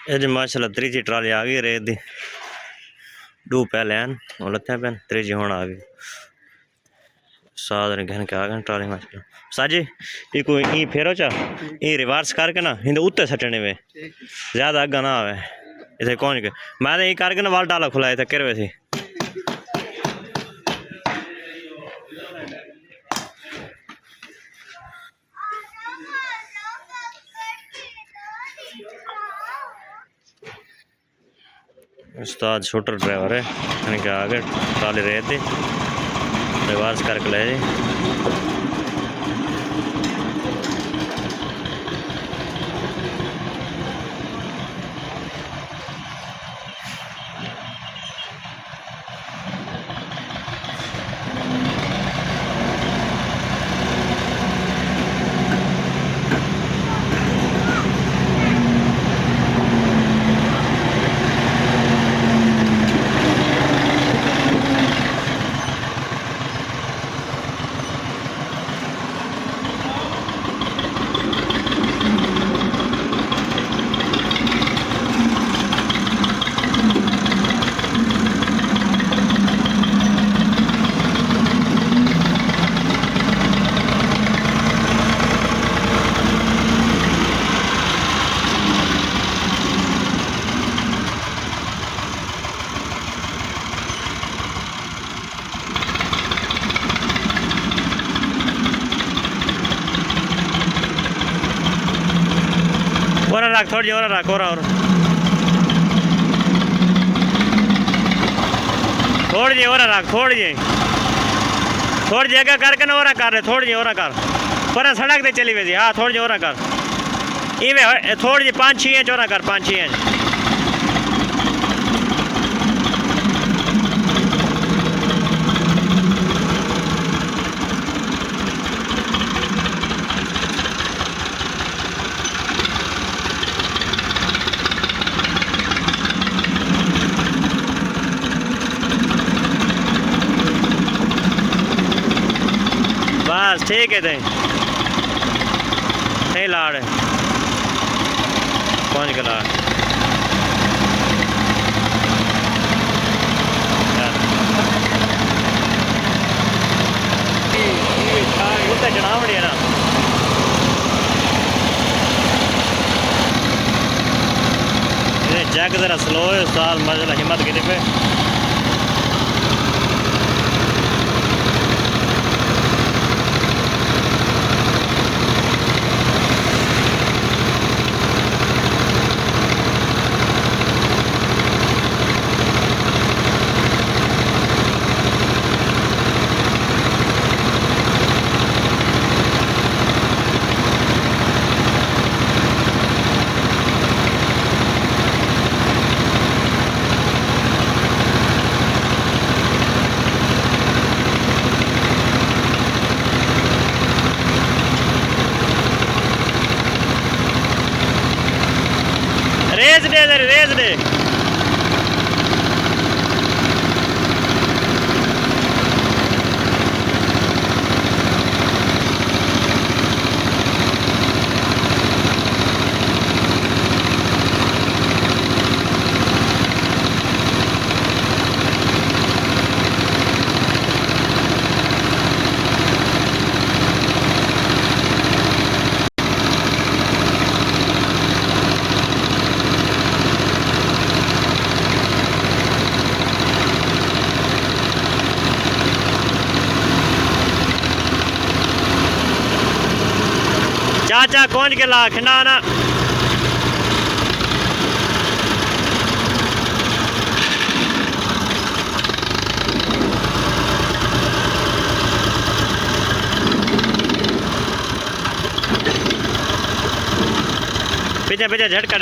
ये जी माशाल्लाह त्रीजी ट्राली आ गई रेत दी। दो पहले हैं और लत्ते पे त्रीजी होना आ गई। सादर घन के आ गए ट्राली माशाल्लाह। साजी ये कोई ई फेरो चा ई रिवर्स करके ना हिंदे उत्ते सटने वे ज्यादा अग्गा ना आवे इसे कौन के मैं ये करके ना वाल डाला खुलाए थे करवे थी। उस्ताद शूटर ड्राइवर है इनके आगे ट्राली रेत दी रिवर्स करके ले जी। और रख थोड़ी और रख और थोड़ी जी और रख थोड़ी जगह करके ना और कर रहे थोड़ी जी और कर पर सड़क पे चली वैसी। हाँ थोड़ी जी और कर इवे थोड़ी जी 5-6 इंच और कर 5-6 इंच। बस ठीक है नहीं लाड़ पहुँच के लाड़ उत्ते चढ़ावड़ी है ना जैक जरा स्लो है उस्ताद मजा हिम्मत गिरी पे। रेस दे चाचा कौन के ला खिंडाना पीछे पीछे झटका